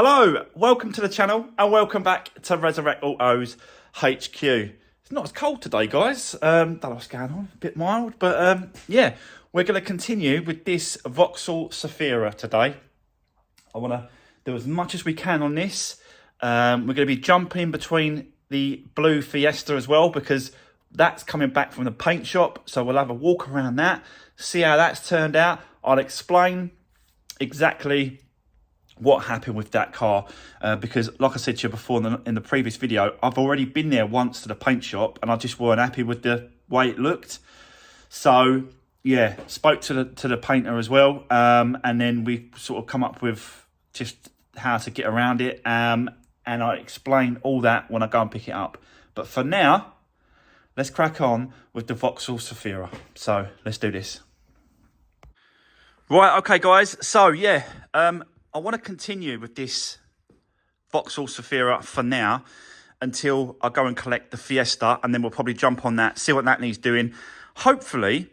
Hello, welcome to the channel and welcome back to Resurwreck Autos HQ. It's not as cold today, guys. Don't know what's going on, a bit mild, but yeah, we're going to continue with this Vauxhall Zafira today. I want to do as much as we can on this. We're going to be jumping between the blue Fiesta as well because that's coming back from the paint shop. So we'll have a walk around that, see how that's turned out. I'll explain exactly what happened with that car because like I said to you before in the previous video, I've already been there once to the paint shop and I just weren't happy with the way it looked. So yeah, spoke to the painter as well, and then we sort of come up with just how to get around it, and I explain all that when I go and pick it up. But for now, let's crack on with the Vauxhall Zafira. So let's do this. Right, okay guys, so yeah, I want to continue with this Vauxhall Zafira for now until I go and collect the Fiesta, and then we'll probably jump on that, see what that needs doing. Hopefully,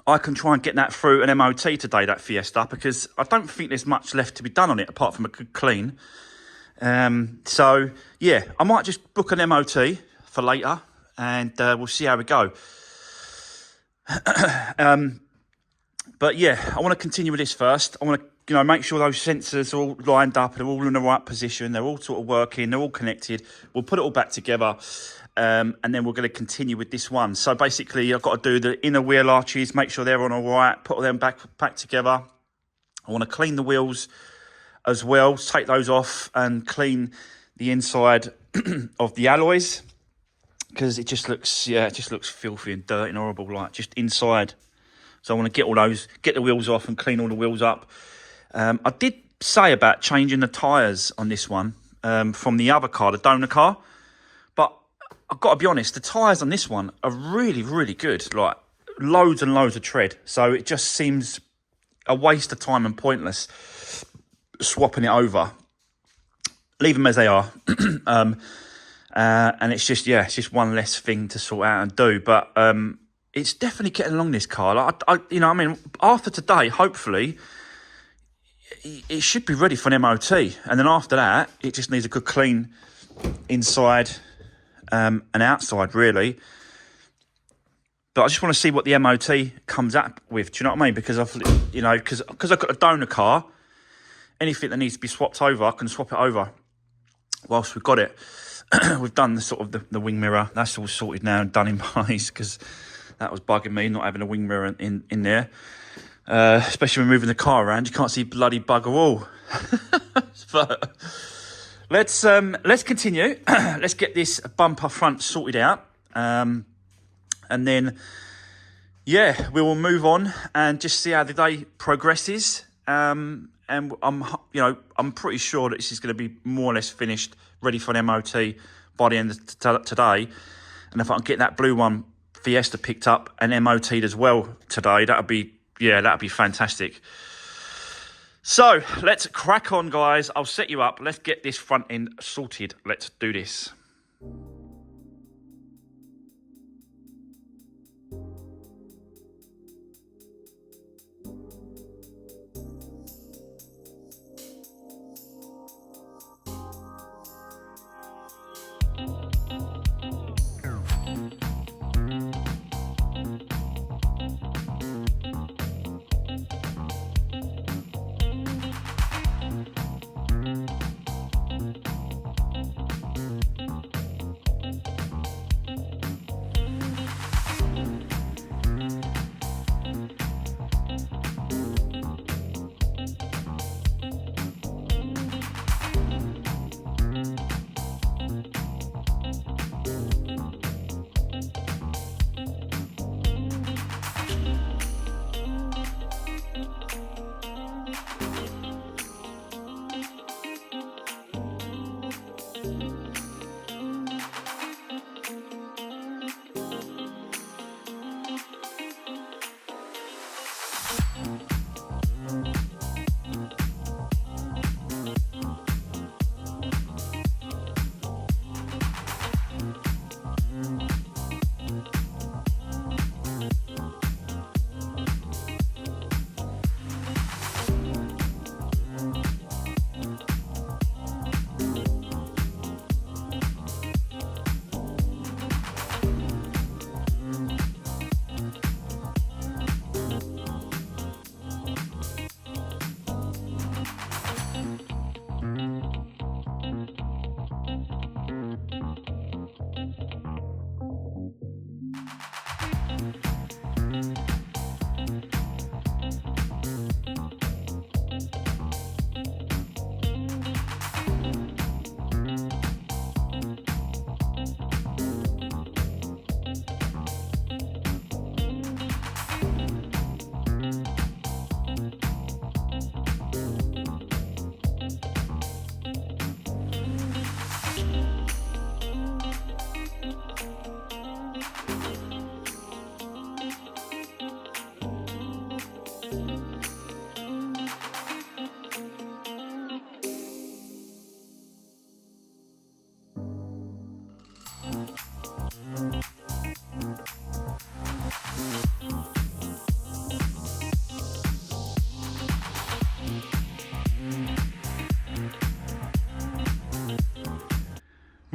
I can try and get that through an MOT today, that Fiesta, because I don't think there's much left to be done on it apart from a good clean. So, yeah, I might just book an MOT for later, and we'll see how we go. But yeah, I want to continue with this first. I want to, make sure those sensors are all lined up, they're all in the right position, they're all sort of working, they're all connected. We'll put it all back together, and then we're going to continue with this one. So basically, I've got to do the inner wheel arches, make sure they're on all right, put them back together. I want to clean the wheels as well, take those off and clean the inside of the alloys because it just looks, filthy and dirty and horrible, like just inside. So I want to get the wheels off and clean all the wheels up. I did say about changing the tyres on this one from the other car, the donor car. But I've got to be honest, the tyres on this one are really, really good. Like, loads and loads of tread. So it just seems a waste of time and pointless swapping it over. Leave them as they are. And it's just one less thing to sort out and do. But it's definitely getting along, this car. Like, after today, hopefully, it should be ready for an MOT. And then after that, it just needs a good clean inside and outside, really. But I just want to see what the MOT comes up with. Do you know what I mean? Because because I've got a donor car, anything that needs to be swapped over, I can swap it over whilst we've got it. We've done the wing mirror. That's all sorted now and done in place because that was bugging me, not having a wing mirror in there. Especially when moving the car around, you can't see bloody bugger all. But let's continue. Let's get this bumper front sorted out, and then yeah, we will move on and just see how the day progresses. And I'm pretty sure that this is going to be more or less finished, ready for an MOT by the end of today. And if I can get that blue one Fiesta picked up and MOT'd as well today, that'd be fantastic. So let's crack on, guys. I'll set you up. Let's get this front end sorted. Let's do this.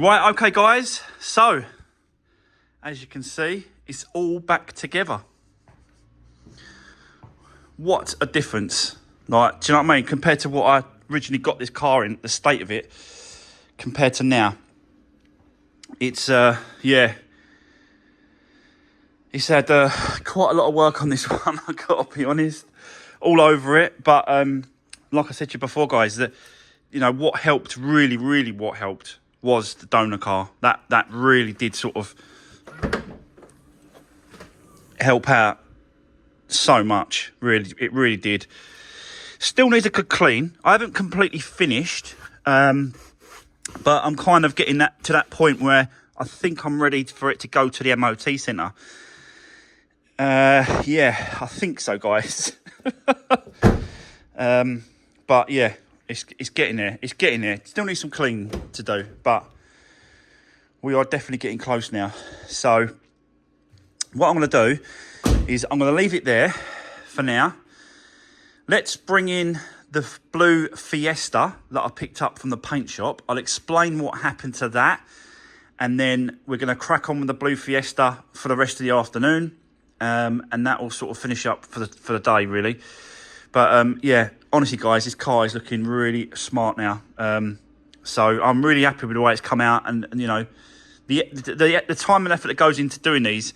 Right, okay, guys. So, as you can see, it's all back together. What a difference. Like, do you know what I mean? Compared to what I originally got this car in, the state of it, compared to now. It's, yeah. It's had quite a lot of work on this one, I've got to be honest. All over it. But, like I said to you before, guys, that, you know, what helped, really, really what helped was the donor car. That really did sort of help out so much. Really, it really did. Still needs a good clean. I haven't completely finished, but I'm kind of getting that to that point where I think I'm ready for it to go to the MOT centre. Yeah, I think so, guys. But yeah, it's getting there. It's getting there. Still needs some clean to do, but we are definitely getting close now. So what I'm going to do is I'm going to leave it there for now. Let's bring in the blue Fiesta that I picked up from the paint shop. I'll explain what happened to that, and then we're going to crack on with the blue Fiesta for the rest of the afternoon, and that will sort of finish up for the day, really. But yeah, honestly, guys, this car is looking really smart now. So I'm really happy with the way it's come out, and you know, the time and effort that goes into doing these,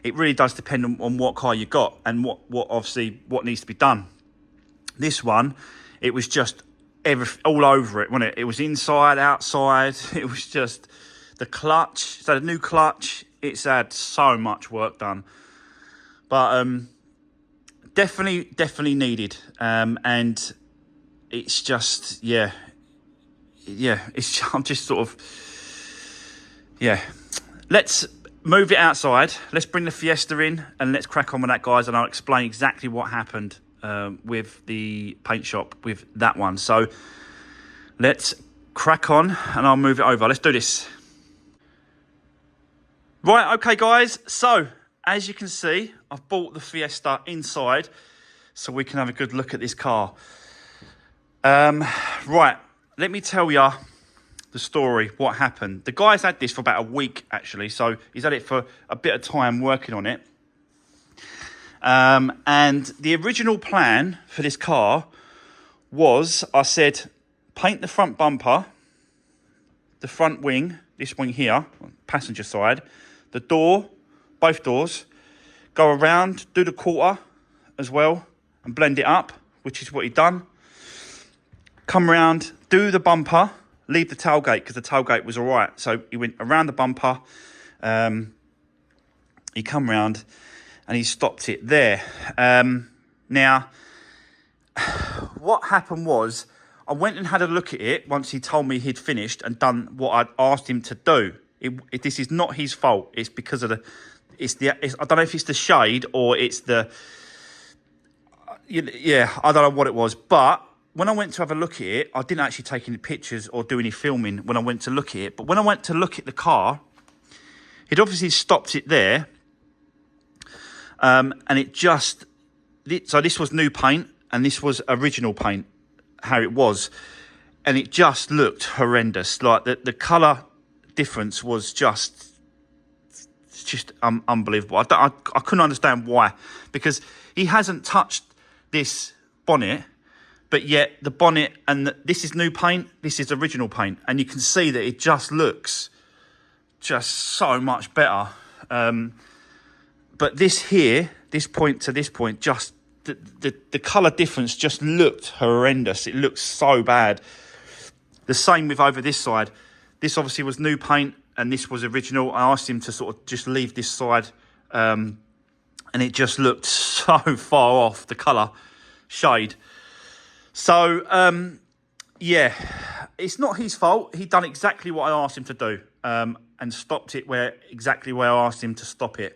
it really does depend on what car you got and what obviously what needs to be done. This one, it was just all over it, wasn't it? It was inside, outside. It was just the clutch. It's had a new clutch. It's had so much work done, but definitely needed. And it's just yeah. I'm just sort of Let's move it outside. Let's bring the Fiesta in and let's crack on with that, guys. And I'll explain exactly what happened with the paint shop with that one. So let's crack on and I'll move it over. Let's do this. Right, okay, guys. So as you can see, I've bought the Fiesta inside so we can have a good look at this car. Right, let me tell you the story, what happened. The guy's had this for about a week, actually, so he's had it for a bit of time working on it. And the original plan for this car was, I said, paint the front bumper, the front wing, this wing here, passenger side, the door, both doors, go around, do the quarter as well, and blend it up, which is what he'd done. Come round, do the bumper, leave the tailgate, because the tailgate was all right. So he went around the bumper, he come round, and he stopped it there. Now, what happened was, I went and had a look at it once he told me he'd finished and done what I'd asked him to do. This is not his fault. It's because of I don't know if it's the shade or it's the, yeah, I don't know what it was. But when I went to have a look at it, I didn't actually take any pictures or do any filming when I went to look at it. But when I went to look at the car, he'd obviously stopped it there. And it just, so this was new paint and this was original paint, how it was. And it just looked horrendous. Like the colour difference was just unbelievable. I couldn't understand why. Because he hasn't touched this bonnet, but yet the bonnet and this is new paint, this is original paint. And you can see that it just looks just so much better. But this here, this point to this point, just the colour difference just looked horrendous. It looked so bad. The same with over this side. This obviously was new paint and this was original. I asked him to sort of just leave this side, and it just looked so far off the colour shade. So, yeah, it's not his fault. He done exactly what I asked him to do, and stopped it exactly where I asked him to stop it.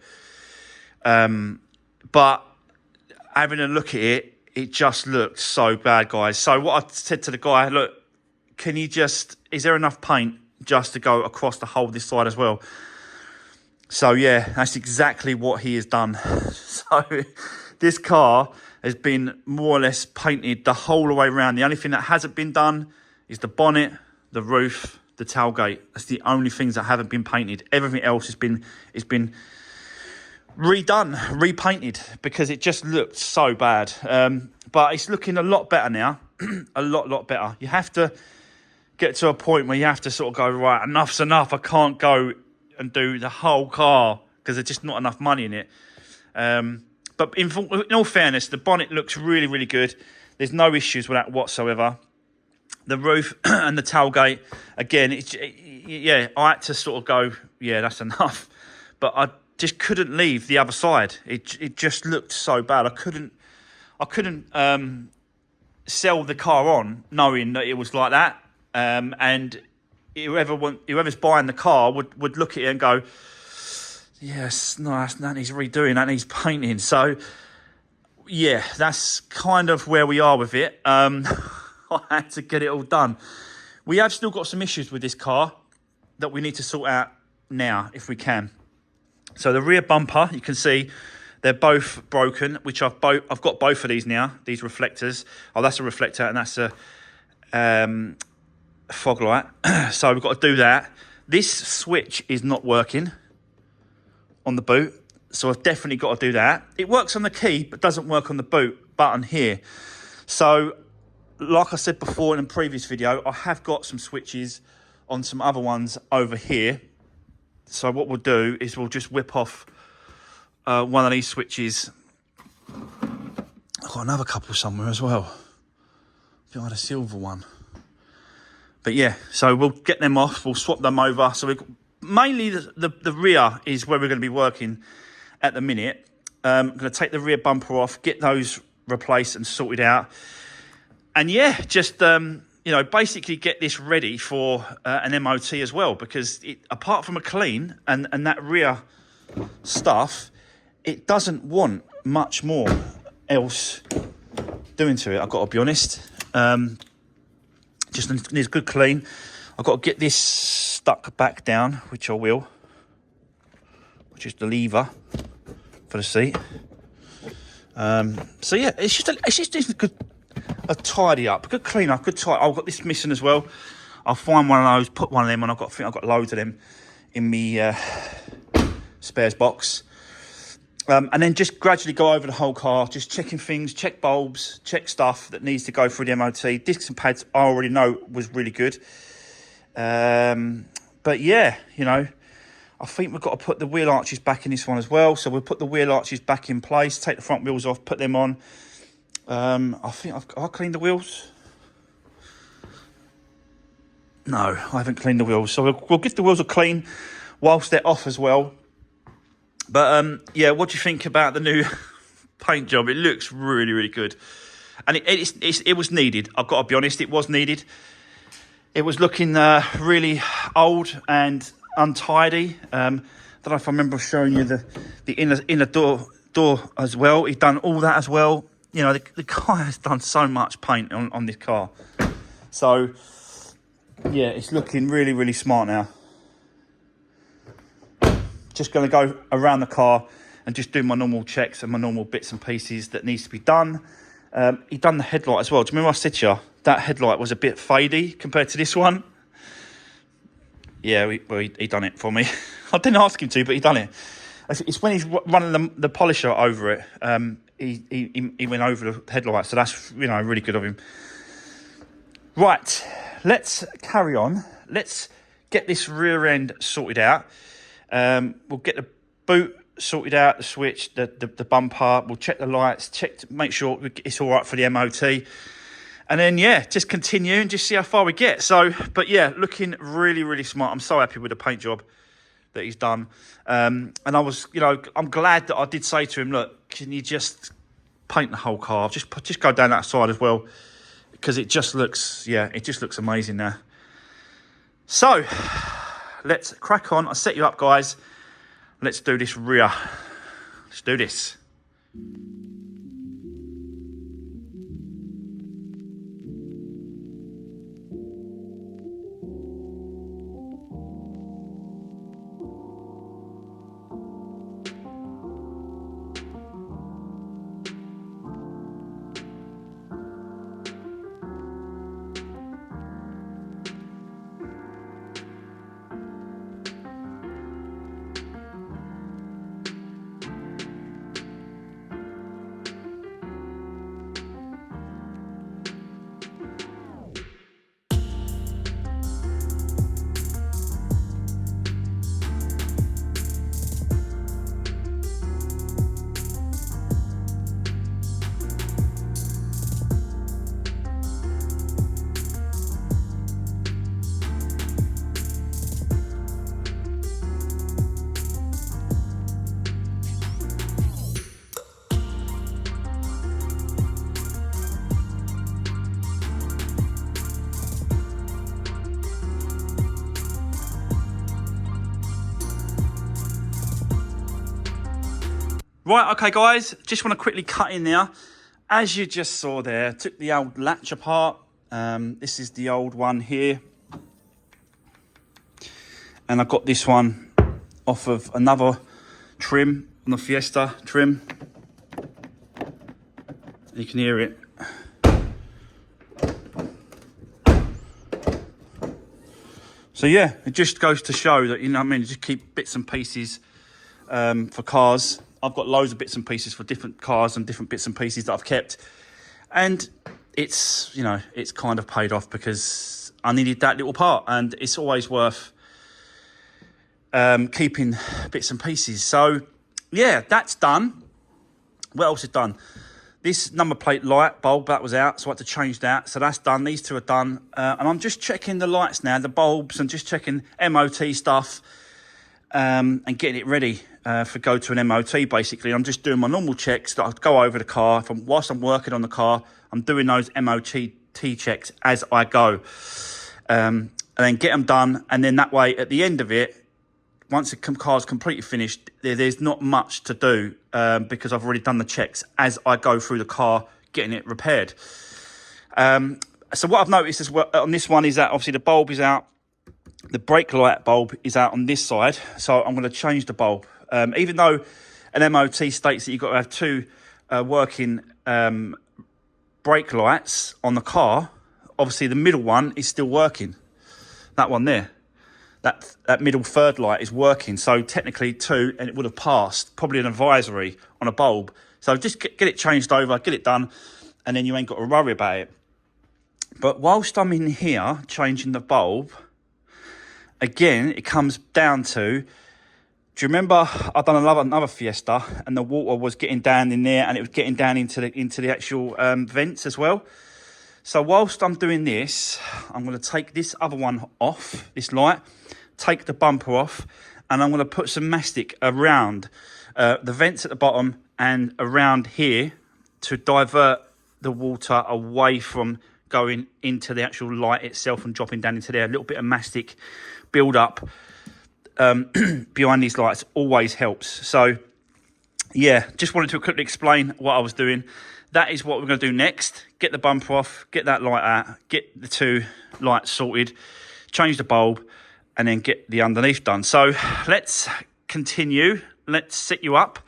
But having a look at it, it just looked so bad, guys. So what I said to the guy, look, is there enough paint just to go across the whole this side as well? So yeah, that's exactly what he has done. So this car has been more or less painted the whole way around. The only thing that hasn't been done is the bonnet, the roof, the tailgate. That's the only things that haven't been painted. Everything else has been redone, repainted, because it just looked so bad. But it's looking a lot better now. A lot better. You have to get to a point where you have to sort of go, right, enough's enough. I can't go and do the whole car because there's just not enough money in it. But in all fairness, the bonnet looks really good. There's no issues with that whatsoever. The roof and the tailgate, again, yeah, I had to sort of go, yeah, that's enough. But I just couldn't leave the other side. It just looked so bad. I couldn't sell the car on knowing that it was like that. And whoever's buying the car would look at it and go, yes, no, that needs redoing, that needs painting. So, yeah, that's kind of where we are with it. I had to get it all done. We have still got some issues with this car that we need to sort out now, if we can. So the rear bumper, you can see they're both broken, which I've got both of these now, these reflectors. Oh, that's a reflector and that's a fog light. So we've got to do that. This switch is not working on the boot, so I've definitely got to do that. It works on the key, but doesn't work on the boot button here. So, like I said before in a previous video, I have got some switches on some other ones over here. So what we'll do is we'll just whip off one of these switches. I've got another couple somewhere as well. I think I had a silver one. But yeah, so we'll get them off. We'll swap them over. So mainly the rear is where we're going to be working at the minute. I'm going to take the rear bumper off, get those replaced and sorted out. And yeah, just, basically get this ready for an MOT as well. Because apart from a clean and that rear stuff, it doesn't want much more else doing to it, I've got to be honest. Just needs a good clean. I've got to get this stuck back down, which I will. Which is the lever for the seat. So yeah, it's just a good... a tidy up, good clean up, good tidy. I've got this missing as well. I'll find one of those, put one of them on. I think I've got loads of them in me spares box. And then just gradually go over the whole car, just checking things, check bulbs, check stuff that needs to go through the MOT. Discs and pads I already know was really good. But yeah, I think we've got to put the wheel arches back in this one as well. So we'll put the wheel arches back in place, take the front wheels off, put them on. I think I've cleaned the wheels. No, I haven't cleaned the wheels. So we'll give the wheels a clean whilst they're off as well. But yeah, what do you think about the new paint job? It looks really good. And it was needed. I've got to be honest, it was needed. It was looking really old and untidy. Don't know if I remember showing you the inner door as well. He's done all that as well. The guy has done so much paint on this car. So, yeah, it's looking really smart now. Just going to go around the car and just do my normal checks and my normal bits and pieces that needs to be done. He done the headlight as well. Do you remember I said to you, that headlight was a bit fadey compared to this one? Yeah, he done it for me. I didn't ask him to, but he done it. It's when he's running the polisher over it. He went over the headlight, so that's really good of him. Right, let's carry on. Let's get this rear end sorted out. We'll get the boot sorted out, the switch, the bumper. We'll check the lights, make sure it's all right for the MOT. And then, yeah, just continue and just see how far we get. So, but yeah, looking really smart. I'm so happy with the paint job that he's done. And I was, I'm glad that I did say to him, look, can you just paint the whole car? Just go down that side as well. Because it just looks amazing now. So, let's crack on. I'll set you up, guys. Let's do this rear. Let's do this. Right, okay, guys, just want to quickly cut in there. As you just saw there, took the old latch apart. This is the old one here. And I got this one off of another trim, on the Fiesta trim. You can hear it. So yeah, it just goes to show that, you know what I mean, just keep bits and pieces for cars. I've got loads of bits and pieces for different cars and different bits and pieces that I've kept. And it's, you know, it's kind of paid off because I needed that little part, and it's always worth keeping bits and pieces. So yeah, that's done. What else is done? This number plate light bulb, that was out, so I had to change that. So that's done. These two are done. And I'm just checking the lights now, the bulbs, and just checking MOT stuff and getting it ready for go to an MOT, basically. I'm just doing my normal checks that I go over the car. Whilst I'm working on the car, I'm doing those MOT checks as I go. And then get them done. And then that way, at the end of it, once the car's completely finished, there's not much to do because I've already done the checks as I go through the car, getting it repaired. So what I've noticed as well on this one is that obviously the bulb is out. The brake light bulb is out on this side. So I'm going to change the bulb. Even though an MOT states that you've got to have two working brake lights on the car, obviously the middle one is still working. That one there. That middle third light is working, so technically two, and it would have passed, probably an advisory on a bulb. So just get it changed over, get it done, and then you ain't got to worry about it. But whilst I'm in here changing the bulb, again, it comes down to, do you remember I've done another Fiesta, and the water was getting down in there, and it was getting down into the actual vents as well. So whilst I'm doing this, I'm going to take this other one off, this light, take the bumper off, and I'm going to put some mastic around the vents at the bottom and around here to divert the water away from going into the actual light itself and dropping down into there. A little bit of mastic build up behind these lights always helps. So yeah, just wanted to quickly explain what I was doing. That is what we're going to do next. Get the bumper off, get that light out, get the two lights sorted, change the bulb, and then get the underneath done. So let's continue. Let's set you up.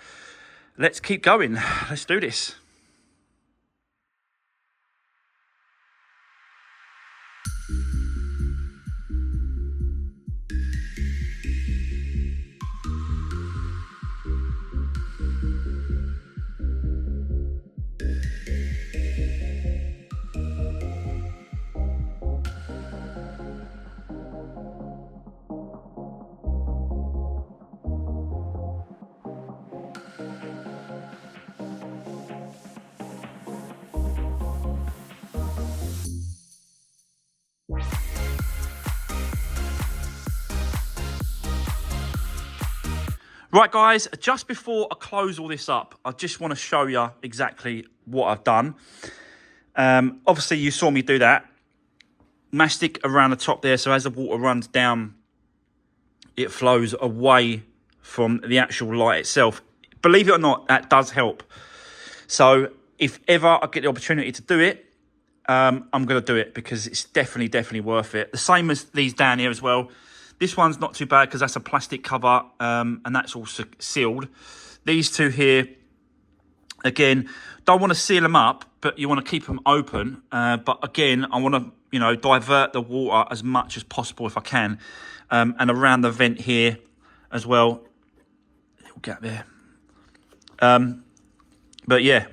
Let's keep going. Let's do this. Right, guys, just before I close all this up, I just want to show you exactly what I've done. Obviously, you saw me do that. Mastic around the top there, so as the water runs down, it flows away from the actual light itself. Believe it or not, that does help. So if ever I get the opportunity to do it, I'm going to do it because it's definitely worth it. The same as these down here as well. This one's not too bad because that's a plastic cover and that's all sealed. These two here, again, don't want to seal them up, but you want to keep them open. But again, I want to, you know, divert the water as much as possible if I can. And around the vent here as well. Little gap there. But yeah.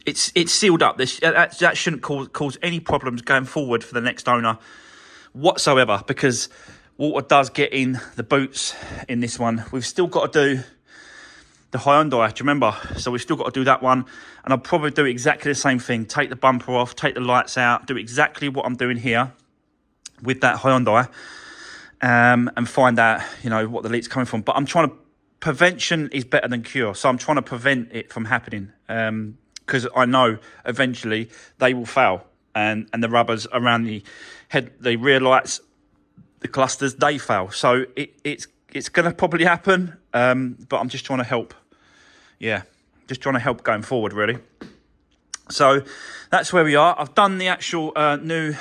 It's sealed up. That shouldn't cause any problems going forward for the next owner whatsoever, because water does get in the boots in this one. We've still got to do the Hyundai, do you remember? So we've still got to do that one, and I'll probably do exactly the same thing. Take the bumper off, take the lights out, do exactly what I'm doing here with that Hyundai, and find out, you know, what the leak's coming from. But I'm trying to, prevention is better than cure, so I'm trying to prevent it from happening, because I know eventually they will fail. And the rubbers around the head, the rear lights, the clusters, they fail. So it's going to probably happen. but I'm just trying to help. Yeah, just trying to help going forward, really. So that's where we are. I've done the actual new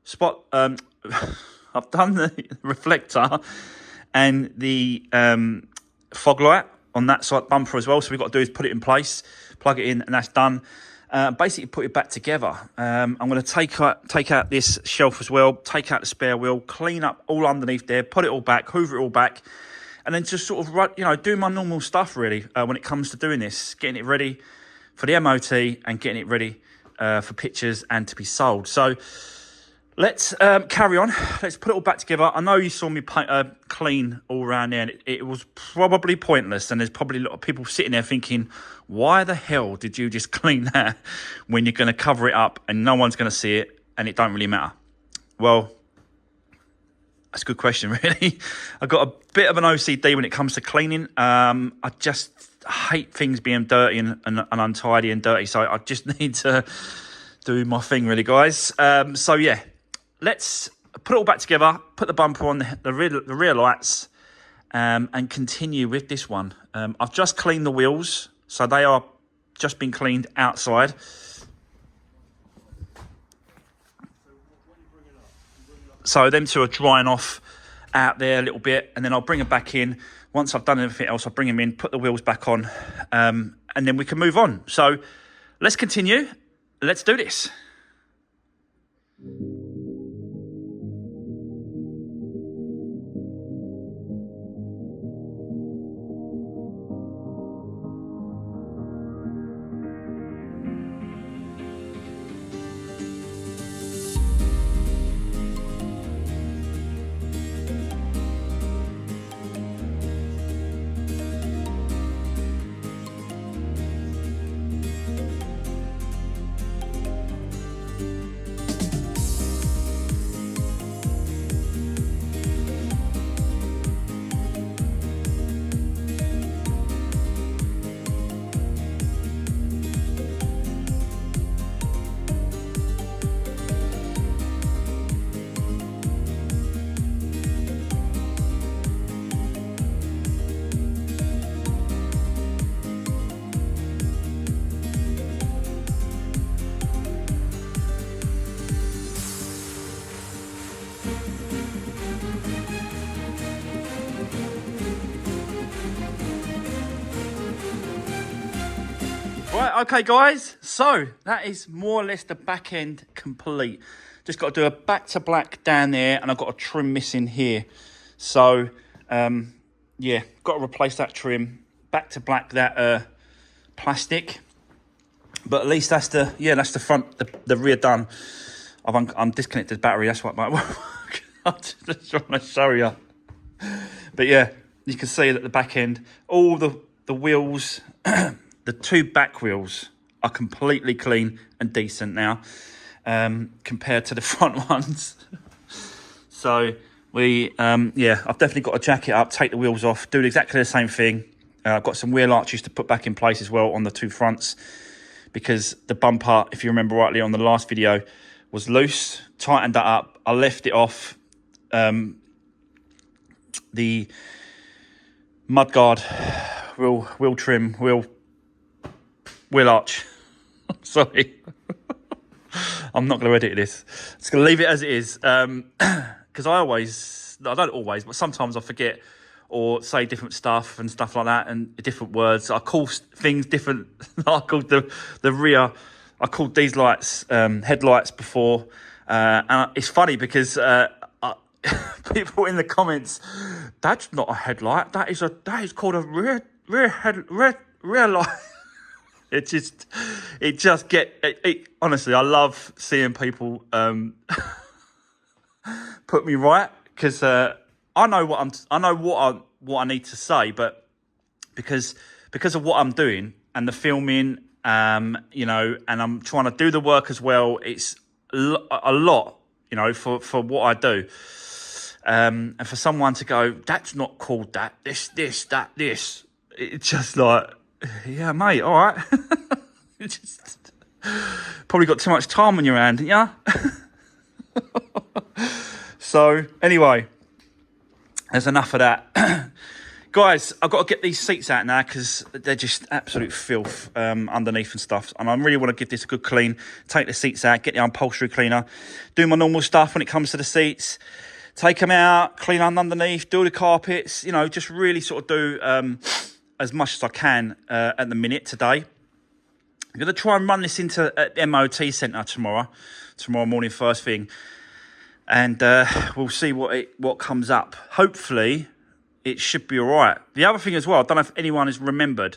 spot. I've done the reflector and the fog light on that side bumper as well. So we've got to do is put it in place, plug it in, and that's done. Basically put it back together. I'm going to take out this shelf as well, take out the spare wheel, clean up all underneath there, put it all back, hoover it all back, and then just sort of, do my normal stuff really when it comes to doing this, getting it ready for the MOT and getting it ready for pictures and to be sold. So let's carry on. Let's put it all back together. I know you saw me clean all around there, and it was probably pointless. And there's probably a lot of people sitting there thinking, why the hell did you just clean that when you're going to cover it up and no one's going to see it and it don't really matter? Well, that's a good question, really. I've got a bit of an OCD when it comes to cleaning. I just hate things being dirty and untidy and dirty. So I just need to do my thing, really, guys. So, yeah. Let's put it all back together, put the bumper on, the rear lights, and continue with this one. I've just cleaned the wheels, so they are just been cleaned outside. So them two are drying off out there a little bit, and then I'll bring them back in. Once I've done everything else, I'll bring them in, put the wheels back on, and then we can move on. So let's continue. Let's do this. Right, okay guys, so that is more or less the back end complete. Just got to do a back to black down there, and I've got a trim missing here. So, yeah, got to replace that trim, back to black that plastic. But at least that's the, yeah, that's the front, the rear done. I'm disconnected the battery, that's what I'm just trying to show you. But yeah, you can see that the back end, all the wheels, the two back wheels are completely clean and decent now, compared to the front ones. So we, yeah, I've definitely got to jack it up, take the wheels off, do exactly the same thing. I've got some wheel arches to put back in place as well on the two fronts, because the bumper, if you remember rightly on the last video, was loose, tightened that up. I left it off. The mudguard, wheel trim, wheel arch. Sorry. I'm not going to edit this. I'm just going to leave it as it is. Because I don't always, but sometimes I forget or say different stuff and stuff like that, and different words. I call things different. I called the rear, I called these lights headlights before. And it's funny because people in the comments, that's not a headlight. That is called a rear light. Honestly, I love seeing people put me right, because I know what I need to say, but because of what I'm doing and the filming, you know, and I'm trying to do the work as well. It's a lot, you know, for what I do. And for someone to go, that's not called that, this, it's just like, yeah, mate, all right. Just probably got too much time on your hand, didn't you? So, anyway, there's enough of that. Guys, I've got to get these seats out now because they're just absolute filth underneath and stuff. And I really want to give this a good clean. Take the seats out, get the upholstery cleaner, do my normal stuff when it comes to the seats. Take them out, clean underneath, do the carpets. You know, just really sort of do as much as I can at the minute today. I'm going to try and run this into the MOT centre tomorrow morning first thing. And we'll see what comes up. Hopefully it should be all right. The other thing as well, I don't know if anyone has remembered,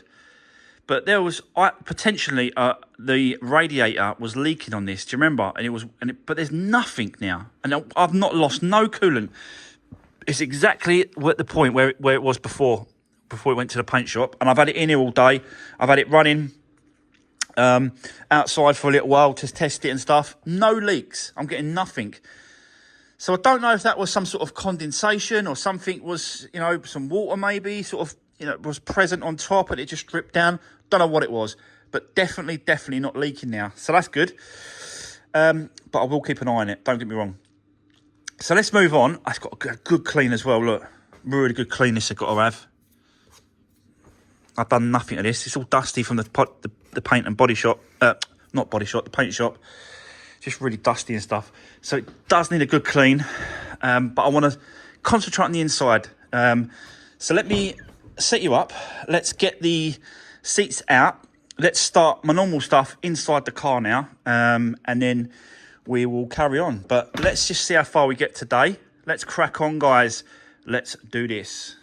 but there was potentially the radiator was leaking on this. Do you remember? But there's nothing now, and I've not lost no coolant. It's exactly at the point where it was before it went to the paint shop, and I've had it in here all day. I've had it running outside for a little while to test it and stuff. No leaks. I'm getting nothing. So I don't know if that was some sort of condensation or something was, you know, some water maybe sort of, you know, was present on top and it just dripped down. Don't know what it was, but definitely not leaking now. So that's good. But I will keep an eye on it. Don't get me wrong. So let's move on. It's got a good clean as well. Look, really good clean this I've got to have. I've done nothing to this. It's all dusty from the paint and body shop. Not body shop, the paint shop. Just really dusty and stuff. So it does need a good clean. But I want to concentrate on the inside. So let me set you up. Let's get the seats out. Let's start my normal stuff inside the car now. And then we will carry on. But let's just see how far we get today. Let's crack on, guys. Let's do this.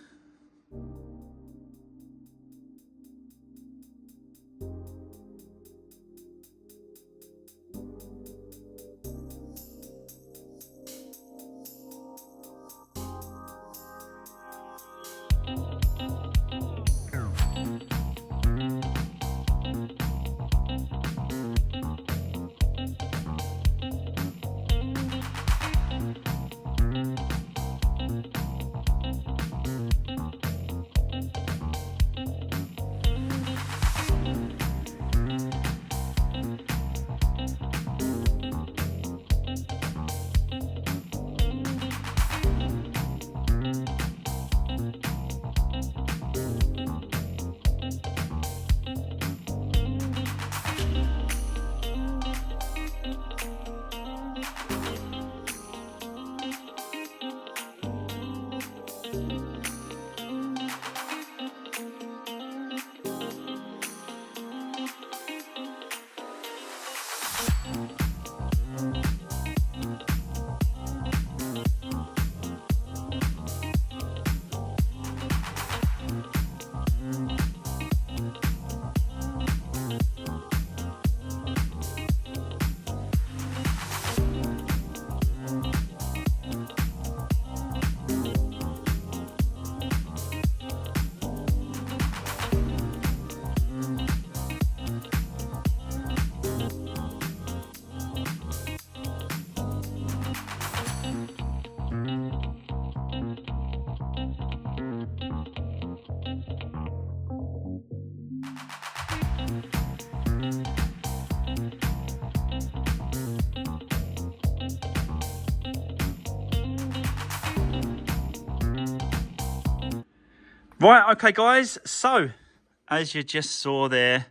Right, okay, guys. So, as you just saw there,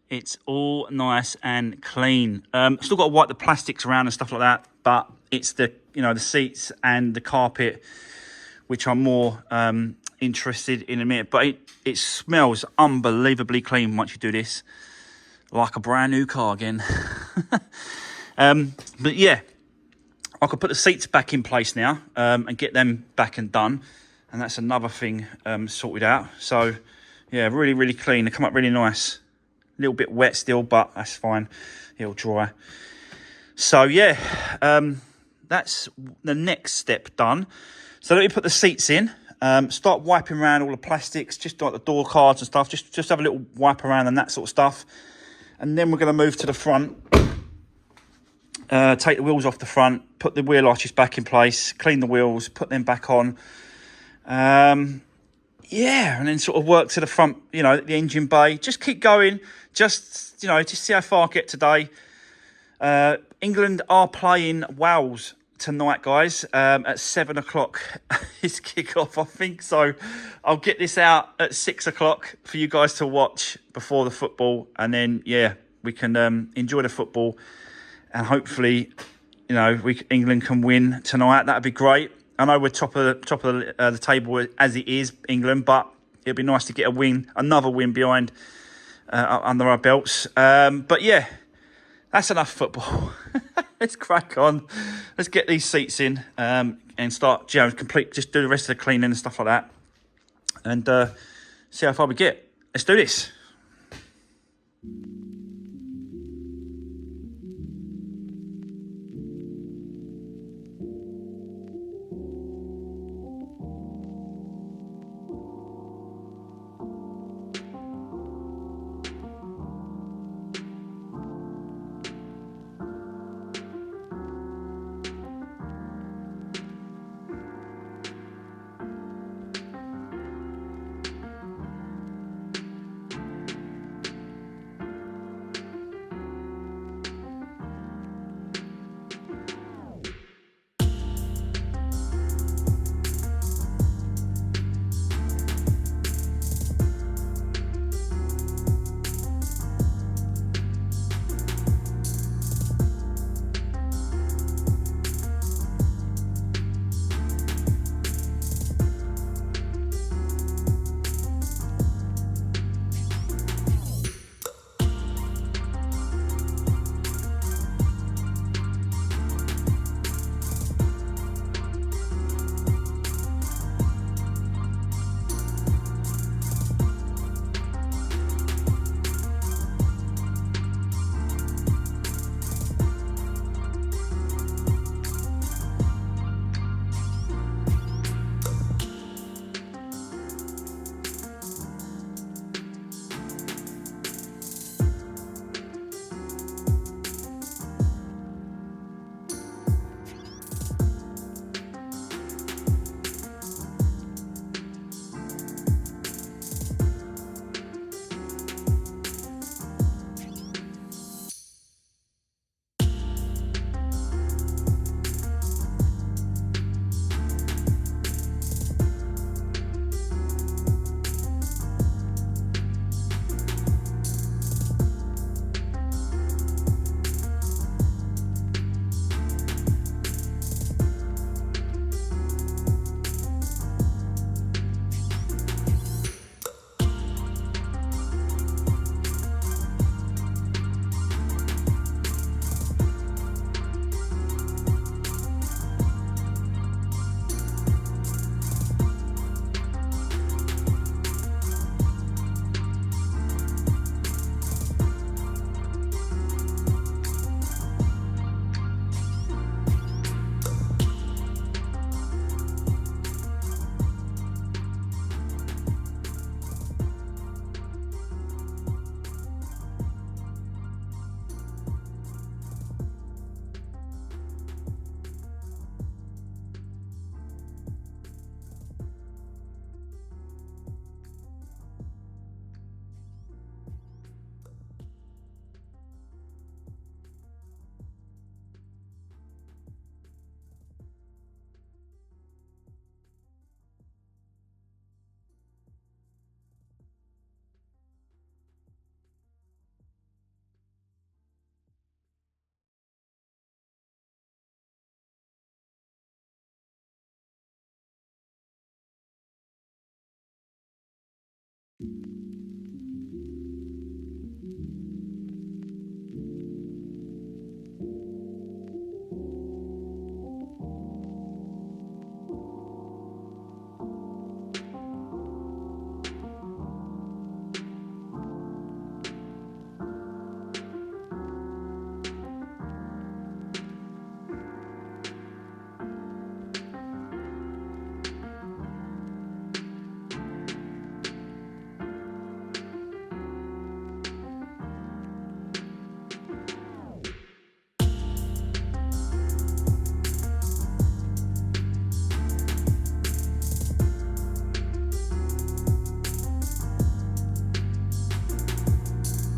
it's all nice and clean. Still got to wipe the plastics around and stuff like that, but it's the seats and the carpet which I'm more interested in a minute. But it smells unbelievably clean once you do this, like a brand new car again. But yeah, I could put the seats back in place now and get them back and done. And that's another thing sorted out. So, yeah, really, really clean. They come up really nice. A little bit wet still, but that's fine. It'll dry. So, yeah, that's the next step done. So, let me put the seats in. Start wiping around all the plastics, just like the door cards and stuff. Just have a little wipe around and that sort of stuff. And then we're going to move to the front. Take the wheels off the front. Put the wheel arches back in place. Clean the wheels. Put them back on. Yeah, and then sort of work to the front, the engine bay. Just keep going. Just see how far I get today. England are playing Wales tonight, guys. At 7 o'clock is kick-off, I think. So I'll get this out at 6 o'clock for you guys to watch before the football. And then, yeah, we can enjoy the football. And hopefully, you know, England can win tonight. That'd be great. I know we're top of the table as it is, England, but it'd be nice to get a win, another win behind under our belts. But yeah, that's enough football. Let's crack on. Let's get these seats in and start, just do the rest of the cleaning and stuff like that, and see how far we get. Let's do this.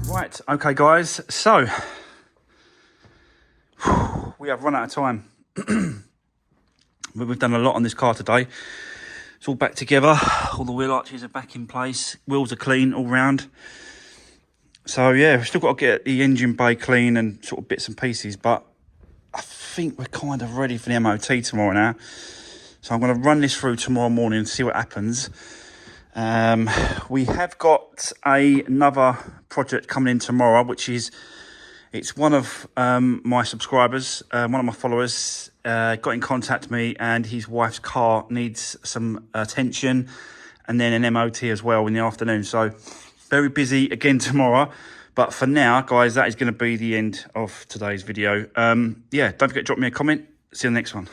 Right, okay guys, so we have run out of time. We've done a lot on this car today. It's all back together. All the wheel arches are back in place. Wheels are clean all round. So yeah, we've still got to get the engine bay clean and sort of bits and pieces, but I think we're kind of ready for the MOT tomorrow now. So I'm going to run this through tomorrow morning and see what happens. We have got another project coming in tomorrow, which is, it's one of my subscribers, one of my followers got in contact with me, and his wife's car needs some attention and then an MOT as well in the afternoon. So very busy again tomorrow. But for now, guys, that is going to be the end of today's video. Yeah, don't forget to drop me a comment. See you in the next one.